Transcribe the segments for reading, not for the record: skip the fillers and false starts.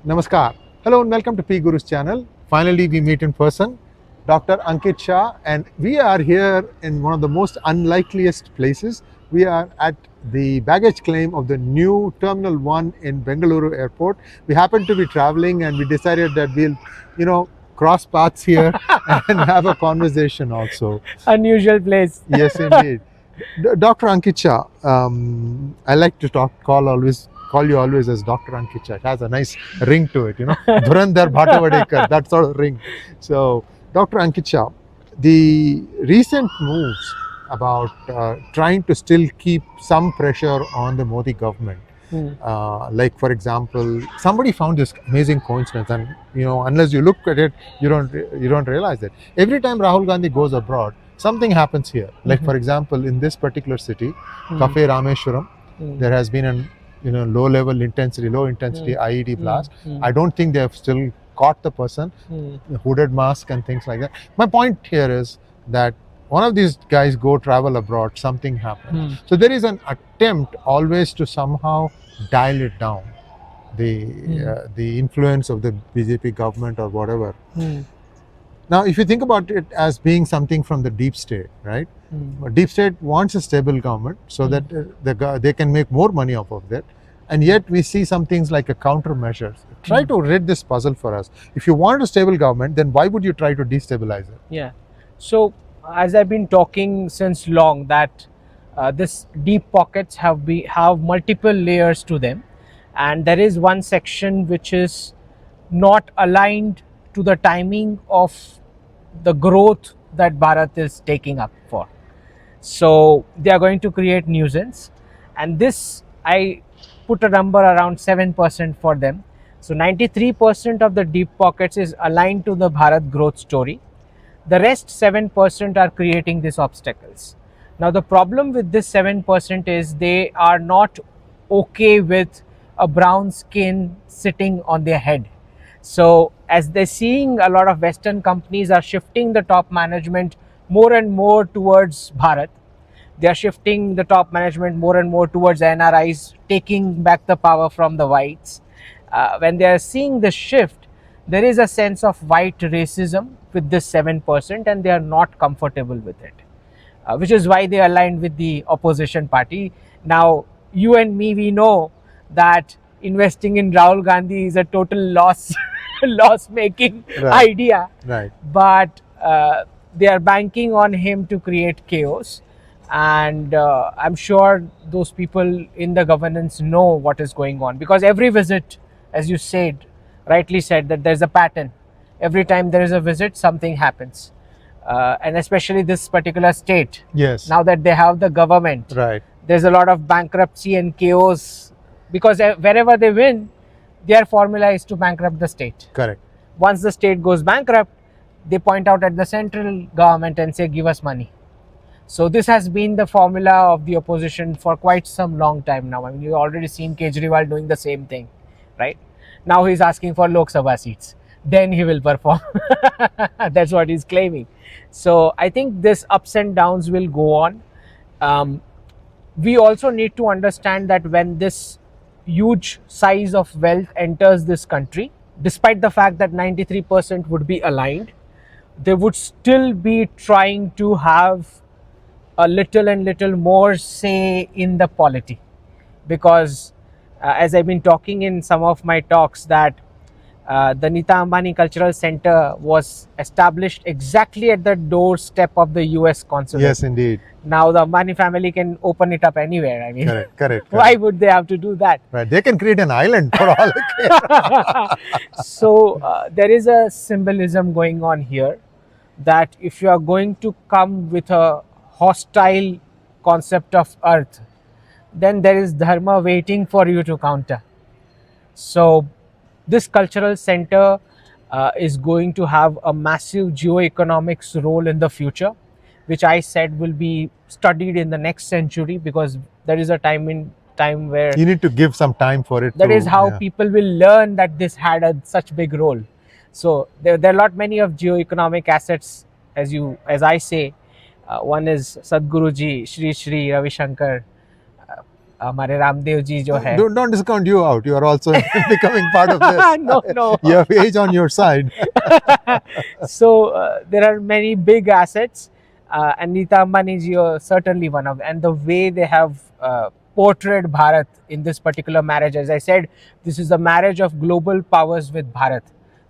Namaskar. Hello and welcome to P Guru's channel. Finally, we meet in person. Dr. Ankit Shah, and we are here in one of the most unlikeliest places. We are at the baggage claim of the new Terminal 1 in Bengaluru Airport. We happen to be traveling and we decided that we'll, cross paths here and have a conversation also. Unusual place. Yes, indeed. Dr. Ankit Shah, I like to call you always as Dr. Ankit Shah. It has a nice ring to it, Dhurandhar Bhattavadekar, that sort of ring. So, Dr. Ankit Shah, the recent moves about trying to still keep some pressure on the Modi government, like for example, somebody found this amazing coincidence, and unless you look at it, you don't realize it. Every time Rahul Gandhi goes abroad, something happens here. Like for example, in this particular city, Cafe Rameshwaram, there has been an low intensity IED blast. I don't think they have still caught the person, hooded mask and things like that. My point here is that one of these guys go travel abroad, something happens. So there is an attempt always to somehow dial it down, the influence of the BJP government or whatever. Now, if you think about it as being something from the deep state, right? Deep state wants a stable government so that they can make more money off of that. And yet we see some things like a countermeasures. Try to read this puzzle for us. If you want a stable government, then why would you try to destabilize it? Yeah. So, as I've been talking since long, that this deep pockets have multiple layers to them, and there is one section which is not aligned to the timing of the growth that Bharat is taking up for. So they are going to create nuisance, and this I put a number around 7% for them. So 93% of the deep pockets is aligned to the Bharat growth story. The rest 7% are creating these obstacles. Now the problem with this 7% is they are not okay with a brown skin sitting on their head. So as they're seeing, a lot of Western companies are shifting the top management more and more towards Bharat. They are shifting the top management more and more towards NRIs, taking back the power from the whites. When they are seeing the shift, there is a sense of white racism with this 7%, and they are not comfortable with it, which is why they aligned with the opposition party. Now, you and me, we know that investing in Rahul Gandhi is a total loss-making idea. Right. But they are banking on him to create chaos. And I'm sure those people in the governance know what is going on, because every visit, as you rightly said, that there's a pattern. Every time there is a visit, something happens. And especially this particular state. Yes. Now that they have the government, right, there's a lot of bankruptcy and chaos, because wherever they win, their formula is to bankrupt the state. Correct. Once the state goes bankrupt, they point out at the central government and say, give us money. So this has been the formula of the opposition for quite some long time now. I mean, you've already seen Kejriwal doing the same thing, right? Now he's asking for Lok Sabha seats. Then he will perform. That's what he's claiming. So I think this ups and downs will go on. We also need to understand that when this huge size of wealth enters this country, despite the fact that 93% would be aligned, they would still be trying to have a little more say in the polity, because as I've been talking in some of my talks, that the Nita Ambani Cultural Center was established exactly at the doorstep of the US consulate. Yes, indeed. Now the Ambani family can open it up anywhere. I mean, correct. Why would they have to do that? Right, they can create an island for all I care. So there is a symbolism going on here, that if you are going to come with a hostile concept of earth, then there is dharma waiting for you to counter. So this cultural center is going to have a massive geo-economics role in the future, which I said will be studied in the next century, because there is a time where you need to give some time for it. That is how people will learn that this had such big role. So there are a lot many of geo-economic assets, as I say. One is Sadhguruji, Shri Ravi Shankar, हमारे रामदेव जी जो है. Don't discount you out. You are also becoming part of this. No. You have age on your side. So there are many big assets, and Nita Ambani ji are certainly one of them. And the way they have portrayed Bharat in this particular marriage, as I said, this is the marriage of global powers with Bharat.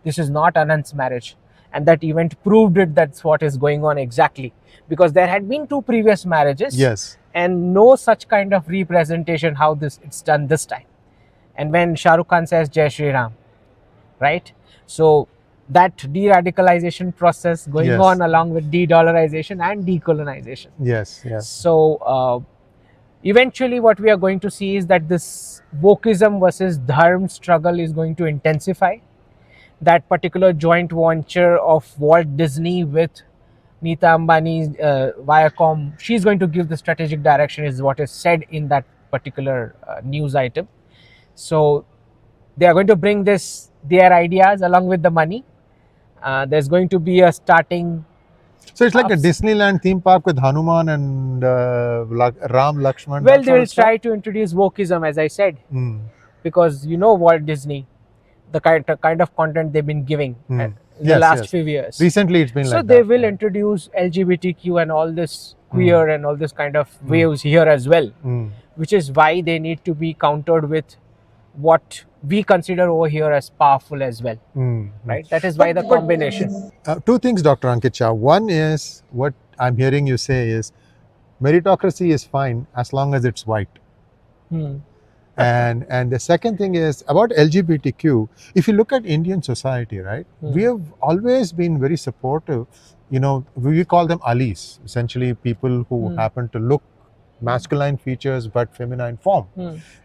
This is not Anand's marriage, and that event proved it. That's what is going on exactly, because there had been 2 previous marriages. Yes. And no such kind of representation how it's done this time. And when Shah Rukh Khan says Jai Shri Ram, right? So that de-radicalization process going Yes. on along with de-dollarization and decolonization. Yes. Yes. So eventually what we are going to see is that this wokeism versus dharm struggle is going to intensify. That particular joint venture of Walt Disney with Nita Ambani, Viacom, she's going to give the strategic direction, is what is said in that particular news item. So they are going to bring their ideas along with the money. There's going to be a starting. So it's like a Disneyland theme park with Hanuman and Ram, Lakshman. Well, they will try to introduce wokeism, as I said, because Walt Disney, the kind of content they've been giving in the last few years. Recently, it's been so like they that. will introduce LGBTQ and all this queer and all this kind of waves here as well, which is why they need to be countered with what we consider over here as powerful as well, right? That is why the combination. 2 things, Dr. Ankit Shah. One is, what I'm hearing you say is, meritocracy is fine as long as it's white. And the second thing is about LGBTQ. If you look at Indian society, right, we have always been very supportive. We call them alis, essentially people who happen to look masculine features but feminine form.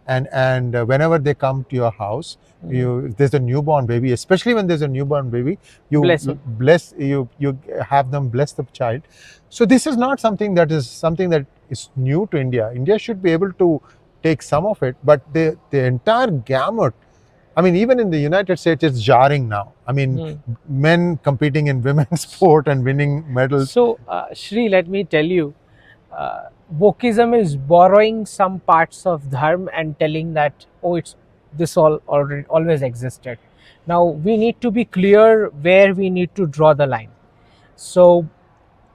And whenever they come to your house, there's a newborn baby, especially when there's a newborn baby, you have them bless the child. So this is not something that is new to India. India should be able to take some of it, but the entire gamut. I mean, even in the United States, it's jarring now. I mean, men competing in women's sport and winning medals. So, Shri, let me tell you, wokeism is borrowing some parts of dharma and telling that, this always existed. Now, we need to be clear where we need to draw the line. So,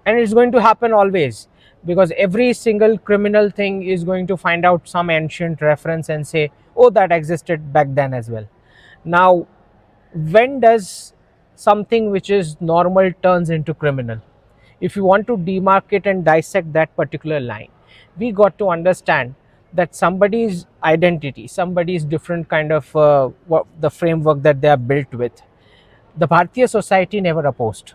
and it's going to happen always, because every single criminal thing is going to find out some ancient reference and say, that existed back then as well. Now, when does something which is normal turns into criminal? If you want to demarcate and dissect that particular line, we got to understand that somebody's identity, somebody's different kind of the framework that they are built with, the Bharatiya society never opposed.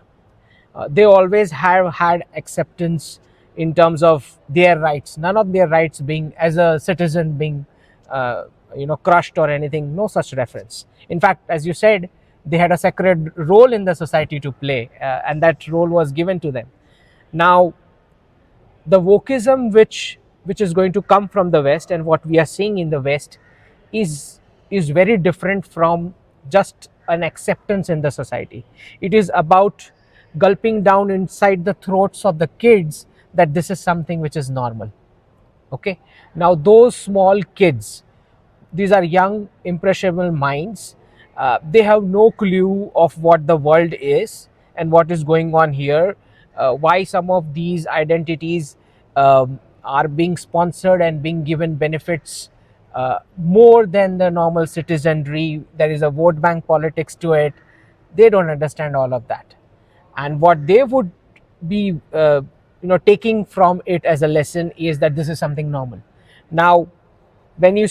They always have had acceptance in terms of their rights. None of their rights being, as a citizen, being crushed or anything. No such reference. In fact, as you said, they had a sacred role in the society to play, and that role was given to them. Now, the wokeism which is going to come from the West, and what we are seeing in the West is very different from just an acceptance in the society. It is about gulping down inside the throats of the kids that this is something which is normal. Okay, now those small kids, these are young impressionable minds, they have no clue of what the world is and what is going on here, why some of these identities are being sponsored and being given benefits more than the normal citizenry. There is a vote bank politics to it. They don't understand all of that, and what they would be taking from it as a lesson is that this is something normal. Now, when you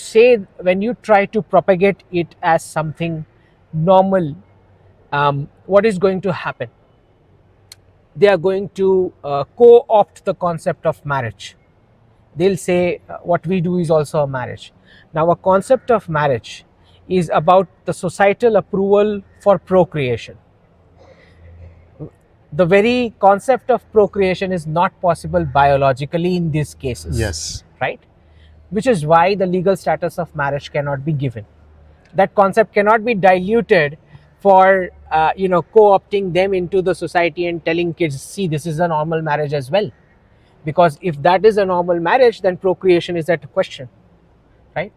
try to propagate it as something normal, what is going to happen? They are going to co-opt the concept of marriage. They'll say what we do is also a marriage. Now, a concept of marriage is about the societal approval for procreation. The very concept of procreation is not possible biologically in these cases. Yes. Right? Which is why the legal status of marriage cannot be given. That concept cannot be diluted for co-opting them into the society and telling kids, see, this is a normal marriage as well. Because if that is a normal marriage, then procreation is at question. right?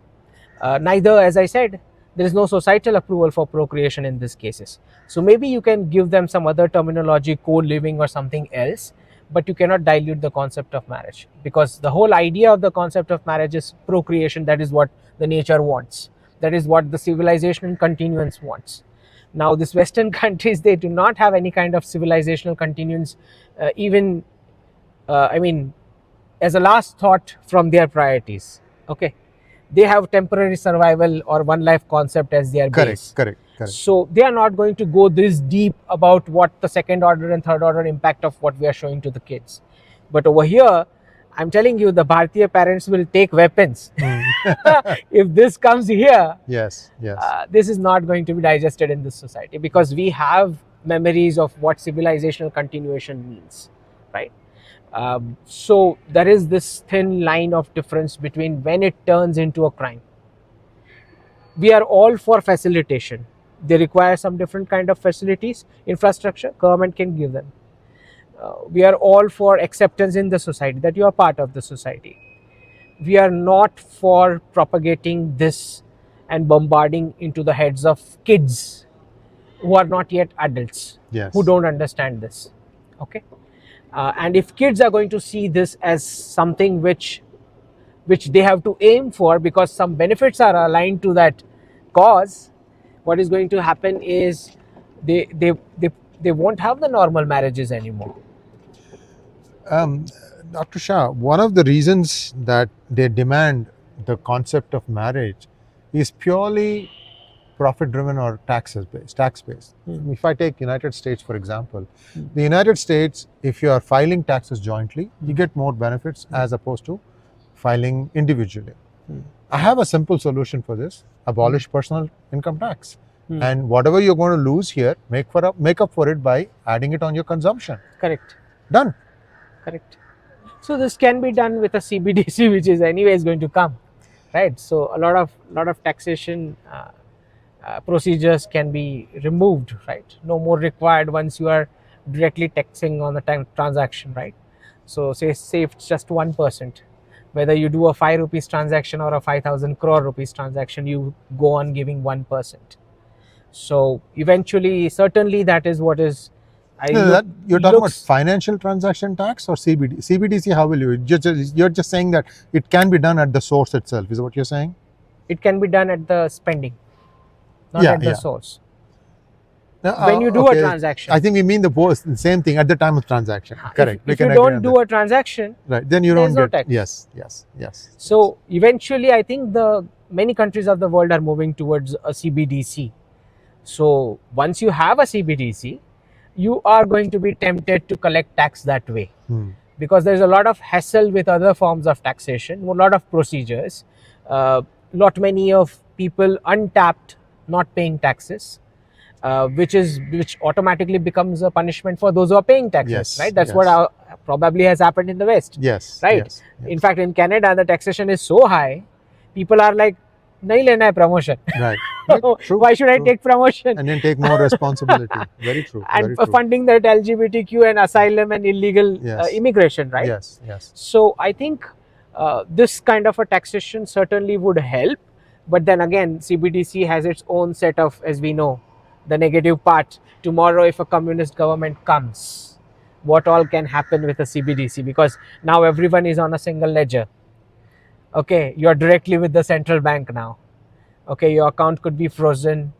Neither, as I said, there is no societal approval for procreation in these cases. So maybe you can give them some other terminology, co-living or something else, but you cannot dilute the concept of marriage, because the whole idea of the concept of marriage is procreation. That is what the nature wants. That is what the civilization continuance wants. Now, these Western countries, they do not have any kind of civilizational continuance, even, I mean, as a last thought from their priorities. Okay, they have temporary survival or one life concept as their base. Correct. So they are not going to go this deep about what the second order and third order impact of what we are showing to the kids. But over here, I'm telling you, the Bharatiya parents will take weapons. If this comes here, Yes. this is not going to be digested in this society, because we have memories of what civilizational continuation means, right? So there is this thin line of difference between when it turns into a crime. We are all for facilitation. They require some different kind of facilities, infrastructure, government can give them. We are all for acceptance in the society, that you are part of the society. We are not for propagating this and bombarding into the heads of kids who are not yet adults, Yes. who don't understand this. Okay, and if kids are going to see this as something which they have to aim for because some benefits are aligned to that cause, what is going to happen is they won't have the normal marriages anymore. Dr. Shah, one of the reasons that they demand the concept of marriage is purely profit driven or tax based. If I take United States for example, the United States, if you are filing taxes jointly, you get more benefits as opposed to filing individually. I have a simple solution for this: abolish personal income tax. And whatever you're going to lose here, make up for it by adding it on your consumption. Correct. Done. Correct. So this can be done with a CBDC, which is anyways going to come, right? So a lot of taxation procedures can be removed, right? No more required once you are directly taxing on the transaction, right? So say it's just 1%. Whether you do a 5 rupees transaction or a 5,000 crore rupees transaction, you go on giving 1%. So eventually, certainly that is what is. You're talking about financial transaction tax or CBDC? CBDC, how will you? You're just saying that it can be done at the source itself. Is that what you're saying? It can be done at the spending, not at the source. When you do a transaction, I think we mean the same thing at the time of transaction. Correct. If you don't do a transaction, right, then you don't get tax. Yes. So eventually, I think the many countries of the world are moving towards a CBDC. So once you have a CBDC, you are going to be tempted to collect tax that way, because there's a lot of hassle with other forms of taxation, a lot of procedures, lot many of people untapped not paying taxes, which automatically becomes a punishment for those who are paying taxes, right? That's what probably has happened in the West. Yes. Right. In fact, in Canada, the taxation is so high, people are like, nahi lena hai promotion. Right. True, why should I take promotion? And then take more responsibility. Very true. And funding that LGBTQ and asylum and illegal immigration, right? Yes. So I think this kind of a taxation certainly would help. But then again, CBDC has its own set of, as we know, the negative part. Tomorrow, if a communist government comes, what all can happen with a CBDC? Because now everyone is on a single ledger. Okay, you're directly with the central bank now. Okay, your account could be frozen.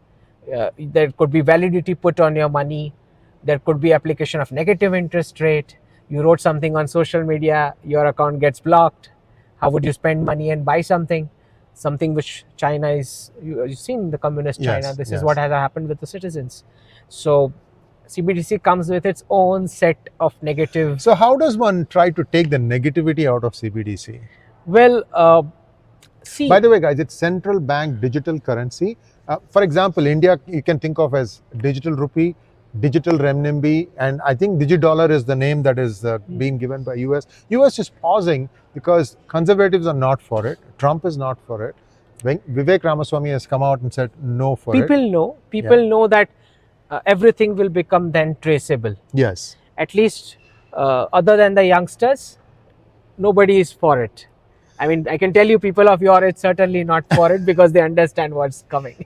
There could be validity put on your money. There could be application of negative interest rate. You wrote something on social media, your account gets blocked. How would you spend money and buy something which China is, you've seen the communist China, this is what has happened with the citizens. So CBDC comes with its own set of negative. So how does one try to take the negativity out of CBDC? Well, see. By the way, guys, it's central bank digital currency. For example, India, you can think of as digital rupee, digital renminbi, and I think digidollar is the name that is being given by US. US is pausing because conservatives are not for it. Trump is not for it. Vivek Ramaswamy has come out and said no for People it. People know that everything will become then traceable. Yes. At least other than the youngsters, nobody is for it. I mean, I can tell you people of your age certainly not for it because they understand what's coming.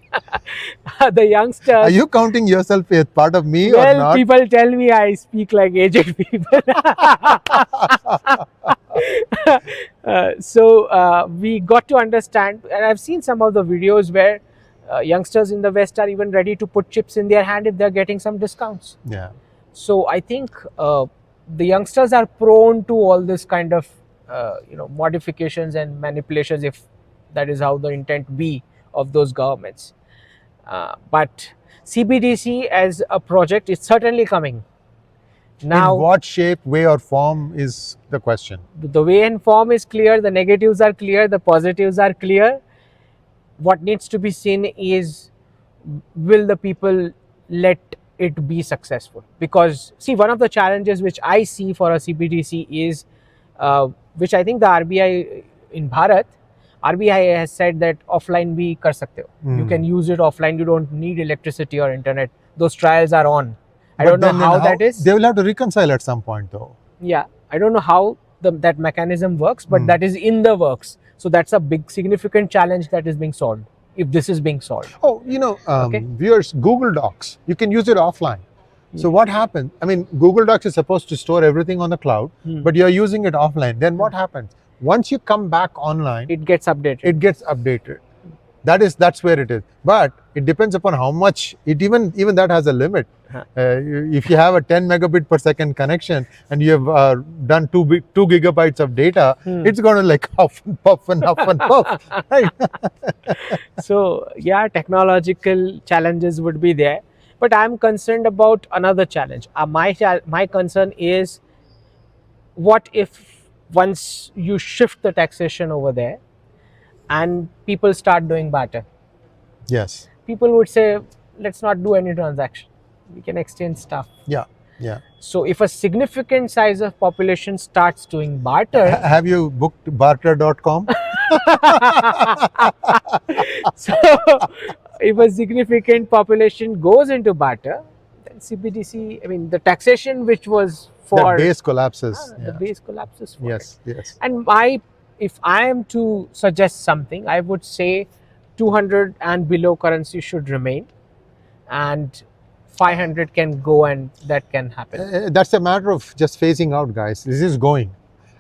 The youngsters. Are you counting yourself as part of me or Well, not? people tell me I speak like aged people. We got to understand, and I've seen some of the videos where youngsters in the West are even ready to put chips in their hand if they're getting some discounts. Yeah. So I think the youngsters are prone to all this kind of modifications and manipulations, if that is how the intent be of those governments. But CBDC as a project is certainly coming. Now, in what shape, way, or form is the question? the way and form is clear, the negatives are clear, the positives are clear. What needs to be seen is, will the people let it be successful? Because see, one of the challenges which I see for a CBDC is, which I think the RBI in Bharat, RBI has said that offline bhi kar sakte ho. You can use it offline. You don't need electricity or internet. Those trials are on. I don't know how that is. They will have to reconcile at some point, though. Yeah, I don't know how that mechanism works, but that is in the works. So that's a big, significant challenge that is being solved, if this is being solved. Oh, viewers, Google Docs, you can use it offline. So what happens? I mean, Google Docs is supposed to store everything on the cloud, but you're using it offline. Then what happens? Once you come back online, It gets updated. it gets updated. That's where it is. But it depends upon how much. It even that has a limit. If you have a 10 megabit per second connection and you have done 2 gigabytes of data, it's going to like huff and puff and huff and puff. Right? So yeah, technological challenges would be there, but I'm concerned about another challenge. My concern is, what if once you shift the taxation over there and people start doing barter? Yes. People would say, let's not do any transaction. We can exchange stuff. Yeah. Yeah. So if a significant size of population starts doing barter, Have you booked barter.com? so if a significant population goes into barter, then CBDC, I mean, the taxation which was for The base collapses. the base collapses for Yes. it. Yes. And if I am to suggest something, I would say 200 and below currency should remain, and 500 can go, and that can happen. That's a matter of just phasing out, guys. This is going.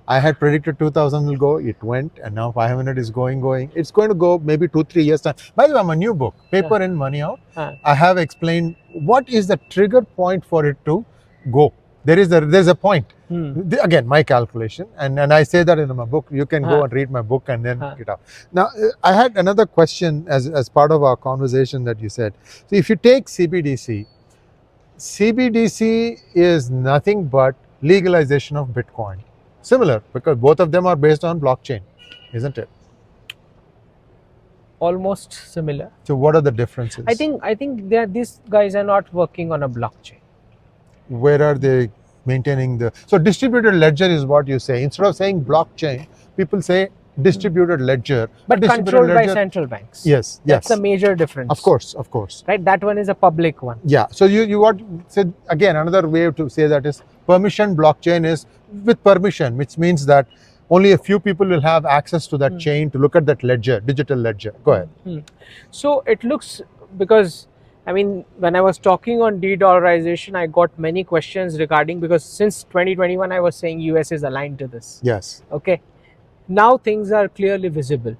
I had predicted 2000 will go, it went, and now 500 is going. It's going to go maybe 2-3 years time. By the way, my new book, Paper In, Money Out, I have explained what is the trigger point for it to go. There's a point. Again, my calculation, and I say that in my book. You can go and read my book and then get out. Now, I had another question as part of our conversation that you said. So if you take CBDC is nothing but legalization of Bitcoin. Similar, because both of them are based on blockchain, isn't it? Almost similar. So what are the differences? I think these guys are not working on a blockchain. Where are they maintaining so distributed ledger is what you say. Instead of saying blockchain, people say distributed ledger. But controlled by central banks. Yes. That's a major difference. Of course. Right, that one is a public one. Yeah. So you what said again, another way to say that is permission blockchain is with permission, which means that only a few people will have access to that chain to look at that ledger, digital ledger. Go ahead. So it looks, because I mean, when I was talking on de-dollarization, I got many questions regarding, because since 2021 I was saying US is aligned to this. Yes. Okay. Now things are clearly visible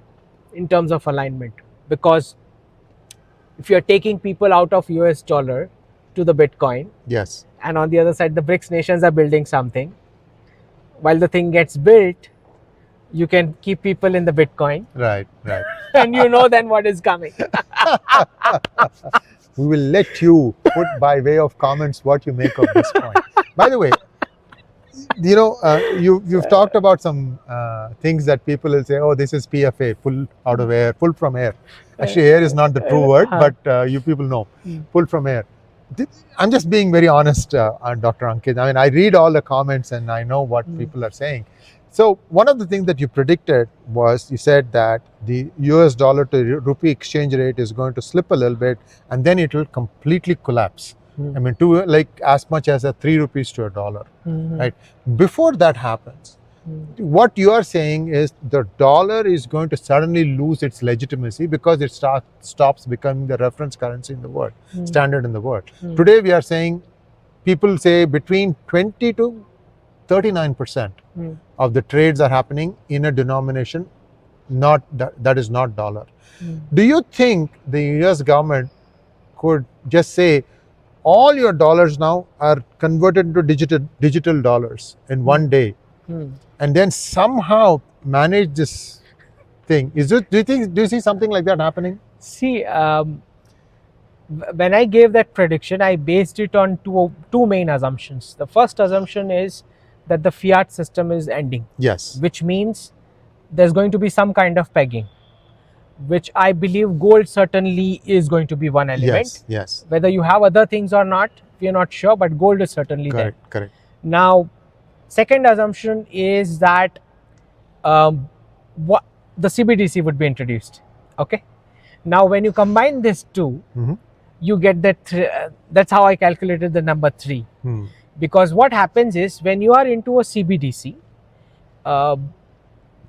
in terms of alignment, because if you're taking people out of US dollar to the Bitcoin, yes, and on the other side the BRICS nations are building something, while the thing gets built, you can keep people in the Bitcoin. Right. And you know then what is coming. We will let you put by way of comments what you make of this point. By the way, you've talked about some things that people will say, oh, this is PFA, pull out of air, pull from air. Actually, air is not the true word, but you people know, pull from air. I'm just being very honest, Dr. Ankit. I mean, I read all the comments and I know what people are saying. So one of the things that you predicted was, you said that the US dollar to rupee exchange rate is going to slip a little bit and then it will completely collapse. I mean, to like as much as 3 rupees to $1, right? Before that happens, What you are saying is the dollar is going to suddenly lose its legitimacy because it stops becoming the reference currency in the world, standard in the world. Today we are saying, people say between 20 to 39% of the trades are happening in a denomination that is not dollar. Do you think the US government could just say all your dollars now are converted into digital dollars in one day, and then somehow manage this thing? Do you see something like that happening? See, when I gave that prediction, I based it on two main assumptions. The first assumption is that the fiat system is ending. Yes. Which means there's going to be some kind of pegging, which I believe gold certainly is going to be one element. Yes. Whether you have other things or not, we are not sure, but gold is certainly there. Correct. Now, second assumption is that what the CBDC would be introduced. Okay. Now, when you combine these two, you get that. That's how I calculated the number 3. Because what happens is when you are into a CBDC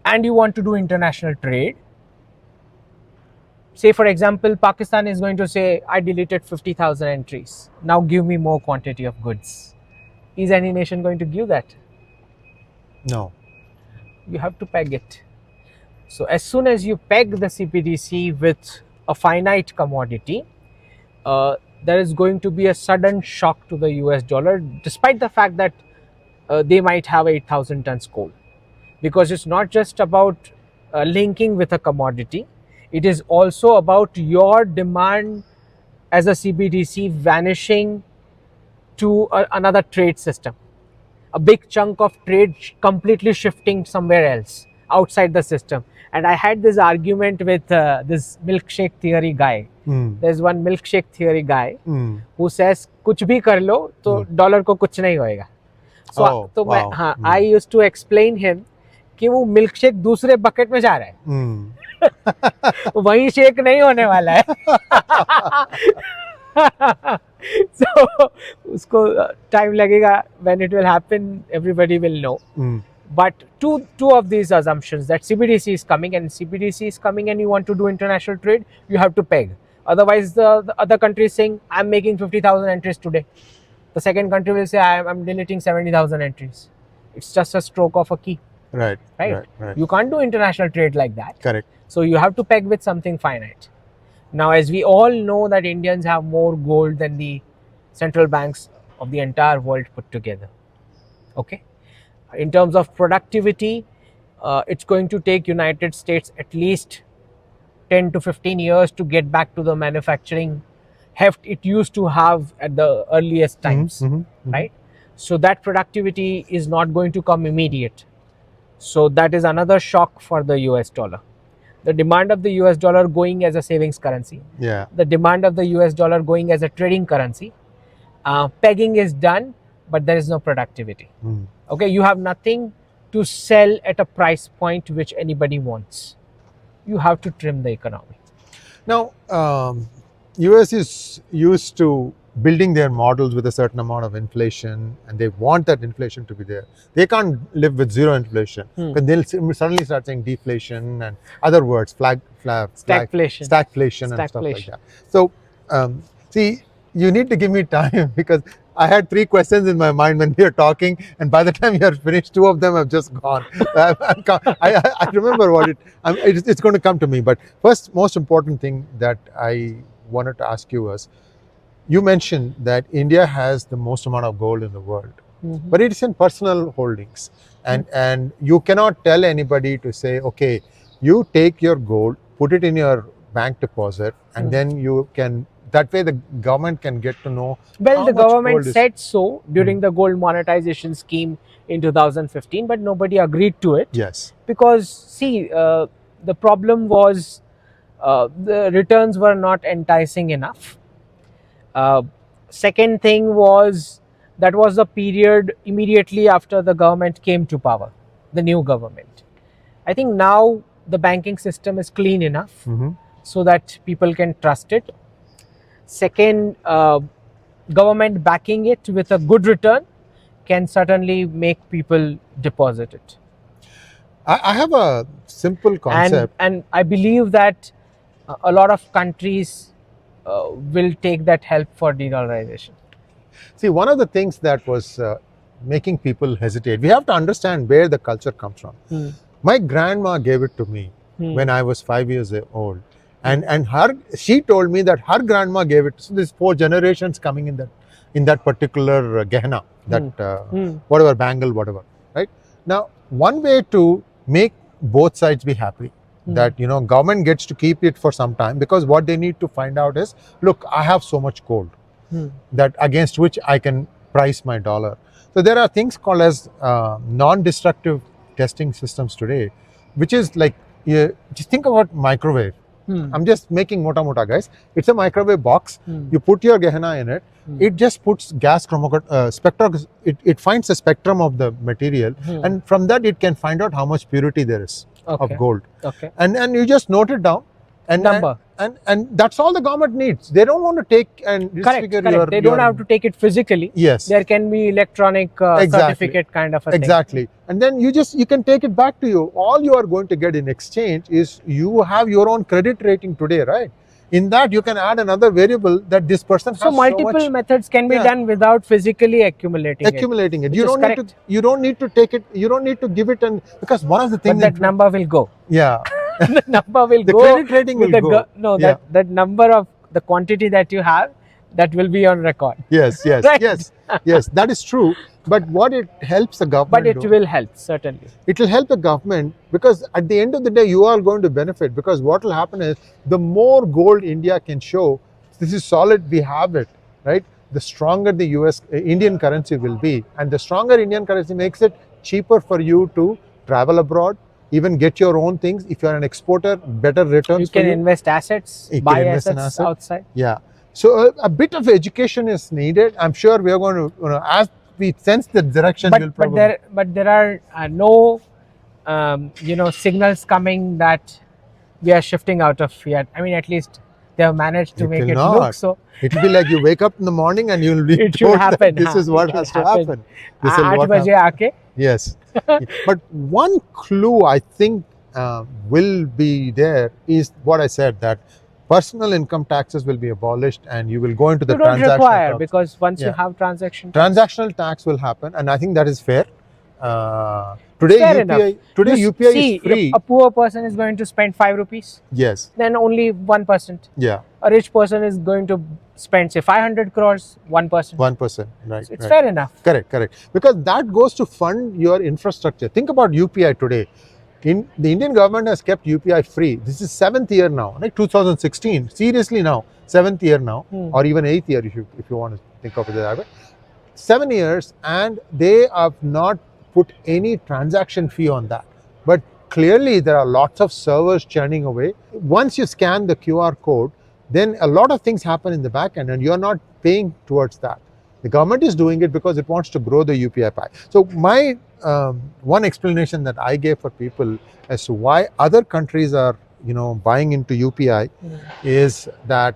and you want to do international trade, say for example, Pakistan is going to say, I deleted 50,000 entries. Now give me more quantity of goods. Is any nation going to give that? No. You have to peg it. So as soon as you peg the CBDC with a finite commodity, there is going to be a sudden shock to the US dollar, despite the fact that they might have 8,000 tons coal. Because it's not just about linking with a commodity, it is also about your demand as a CBDC vanishing to another trade system. A big chunk of trade completely shifting somewhere else outside the system. And I had this argument with this milkshake theory guy. There's one milkshake theory guy who says, कुछ भी कर लो तो dollar को कुछ नहीं होएगा. So I used to explain him कि वो मिल्कशेक दूसरे बकेट में जा रहा है. वही शेक नहीं होने वाला है. So उसको time लगेगा. When it will happen, everybody will know. But two of these assumptions, that CBDC is coming and you want to do international trade, you have to peg. Otherwise, the other country is saying, I'm making 50,000 entries today. The second country will say, I'm deleting 70,000 entries. It's just a stroke of a key. Right. You can't do international trade like that. Correct. So you have to peg with something finite. Now, as we all know that Indians have more gold than the central banks of the entire world put together. Okay. In terms of productivity, it's going to take United States at least 10 to 15 years to get back to the manufacturing heft it used to have at the earliest times, right? So that productivity is not going to come immediate. So that is another shock for the US dollar. The demand of the US dollar going as a savings currency. Yeah. The demand of the US dollar going as a trading currency. Pegging is done, but there is no productivity. Okay, you have nothing to sell at a price point which anybody wants. You have to trim the economy. Now, US is used to building their models with a certain amount of inflation, and they want that inflation to be there. They can't live with zero inflation, because they'll suddenly start saying deflation and other words, stagflation and stuff like that. So, see, you need to give me time, because I had 3 questions in my mind when we were talking, and by the time you are finished, 2 of them have just gone. I remember it's going to come to me. But first, most important thing that I wanted to ask you was, you mentioned that India has the most amount of gold in the world, but it's in personal holdings, and you cannot tell anybody to say, okay, you take your gold, put it in your bank deposit, and then you can. That way the government can get to know. Well, the government said so during the gold monetization scheme in 2015, but nobody agreed to it. Yes. Because, see, the problem was the returns were not enticing enough. Second thing was, that was the period immediately after the government came to power, the new government. I think now the banking system is clean enough so that people can trust it. Second, government backing it with a good return can certainly make people deposit it. I have a simple concept. And I believe that a lot of countries will take that help for de-dollarization. See, one of the things that was making people hesitate, we have to understand where the culture comes from. My grandma gave it to me when I was 5 years old. And she told me that her grandma gave it. So there's 4 generations coming in that particular gehna, that whatever bangle, whatever. Right now, one way to make both sides be happy, that government gets to keep it for some time, because what they need to find out is, look, I have so much gold that against which I can price my dollar. So there are things called as non-destructive testing systems today, which is like, just think about microwave. I'm just making mota guys. It's a microwave box. You put your gehenna in it. It just puts gas spectrum. It finds the spectrum of the material, and from that it can find out how much purity there is of gold. Okay. And you just note it down. And number. And that's all the government needs. They don't want to take and correct. They don't have to take it physically. Yes. There can be electronic certificate kind of a thing. Exactly. And then you can take it back to you. All you are going to get in exchange is, you have your own credit rating today, right? In that you can add another variable that this person has. So multiple methods can be done without physically accumulating it. You don't need to take it. You don't need to give it, and because one of the things that number will go. Yeah. The number will the go. The credit rating will go. That number of the quantity that you have, that will be on record. Yes. Right? Yes. That is true. But what it helps the government But it will help, certainly. It will help the government, because at the end of the day, you are going to benefit, because what will happen is, the more gold India can show, this is solid, we have it, right? The stronger the Indian currency will be. And the stronger Indian currency makes it cheaper for you to travel abroad, even get your own things. If you are an exporter, better returns. You can invest assets, buy assets outside. Yeah. So a bit of education is needed. I'm sure we are going to, as we sense the direction, but there are no signals coming that we are shifting out of fiat. I mean, at least they have managed to make it look so. It will be like you wake up in the morning and you'll be it should happen. This is what has to happen. This is what happens. Yes. But one clue I think will be there is what I said, that personal income taxes will be abolished, and you will go into the transactional. You don't require, because once you have transactional tax will happen, and I think that is fair. Today UPI is free. If a poor person is going to spend 5 rupees. Yes. Then only 1%. Yeah. A rich person is going to spend, say, 500 crores, 1%. 1%, right. So it's fair enough. Correct. Because that goes to fund your infrastructure. Think about UPI today. The Indian government has kept UPI free. This is 7th year now, like 2016. Seriously now, 7th year now, or even 8th year if you want to think of it that way. 7 years, and they have not put any transaction fee on that. But clearly there are lots of servers churning away. Once you scan the QR code, then a lot of things happen in the back end, and you're not paying towards that. The government is doing it because it wants to grow the UPI pie. So my one explanation that I gave for people as to why other countries are buying into UPI is that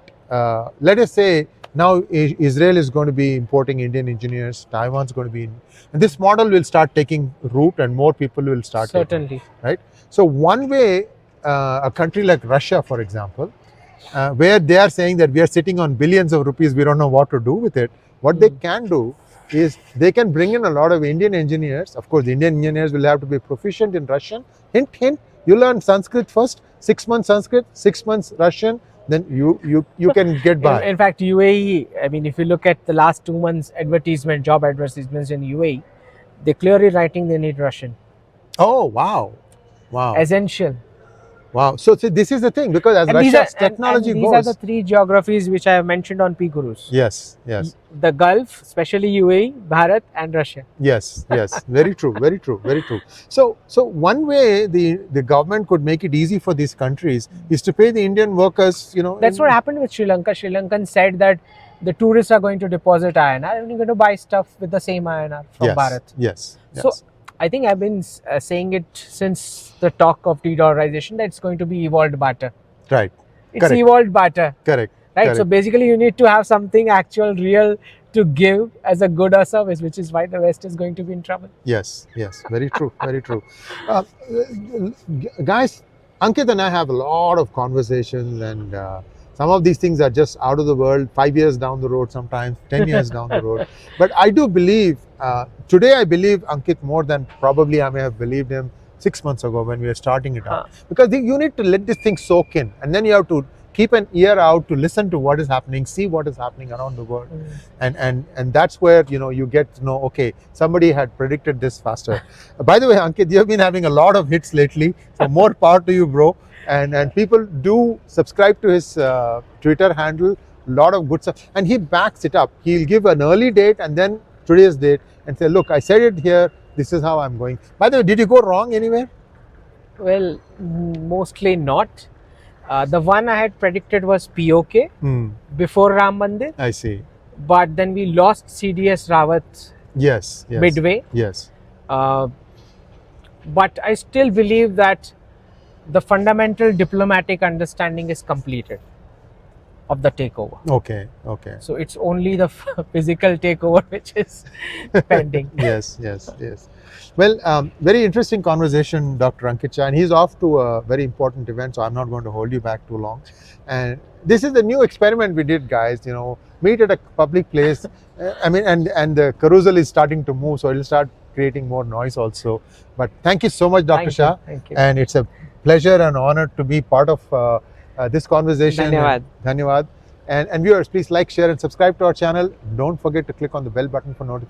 let us say now Israel is going to be importing Indian engineers, Taiwan's going to be and this model will start taking root, and more people will start certainly right. So one way, a country like Russia, for example, where they are saying that we are sitting on billions of rupees, we don't know what to do with it. What they can do is they can bring in a lot of Indian engineers. Of course, the Indian engineers will have to be proficient in Russian. Hint, you learn Sanskrit first, 6 months Sanskrit, 6 months Russian, then you can get by. In fact, UAE, I mean, if you look at the last 2 months job advertisements in UAE, they're clearly writing they need Russian. Oh, wow. Essential. Wow. So this is the thing, because as Russia's technology goes. These are the 3 geographies which I have mentioned on P Gurus. Yes. The Gulf, especially UAE, Bharat and Russia. Yes. Very true. So one way the government could make it easy for these countries is to pay the Indian workers, That's what happened with Sri Lanka. Sri Lankans said that the tourists are going to deposit INR and you're going to buy stuff with the same INR from Bharat. Yes. So I think I've been saying it since the talk of de-dollarization that it's going to be evolved barter. Right. It's evolved barter. Correct. Right. So basically, you need to have something actual, real, to give as a good or service, which is why the West is going to be in trouble. Yes, yes, very true, very true. Guys, Ankit and I have a lot of conversations, and some of these things are just out of the world, 5 years down the road, sometimes 10 years down the road. But I do believe, today I believe Ankit more than probably I may have believed him 6 months ago when we were starting it out. Because you need to let this thing soak in, and then you have to keep an ear out to listen to what is happening, see what is happening around the world. And that's where, you know, you get to know, okay, somebody had predicted this faster. By the way, Ankit, you have been having a lot of hits lately, so more power to you, bro. And people do subscribe to his Twitter handle, a lot of good stuff, and he backs it up. He'll give an early date and then today's date and say, look, I said it here, this is how I'm going. By the way, did you go wrong anywhere? Well, mostly not. The one I had predicted was POK before Ram Mandir, I see. but then we lost CDS Rawat Yes, yes. midway. Yes. But I still believe that the fundamental diplomatic understanding is completed of the takeover. Okay, okay. So it's only the physical takeover which is pending. Yes, yes, yes. Well, very interesting conversation, Dr. Ankit Shah, and he's off to a very important event, so I'm not going to hold you back too long. And this is the new experiment we did, guys. You know, meet at a public place. I mean, and the carousel is starting to move, so it'll start creating more noise also. But thank you so much, Dr. Shah. Thank you. And it's a pleasure and honor to be part of this conversation. Dhanyawad. Dhanyawad. And viewers, please like, share, and subscribe to our channel. Don't forget to click on the bell button for notifications.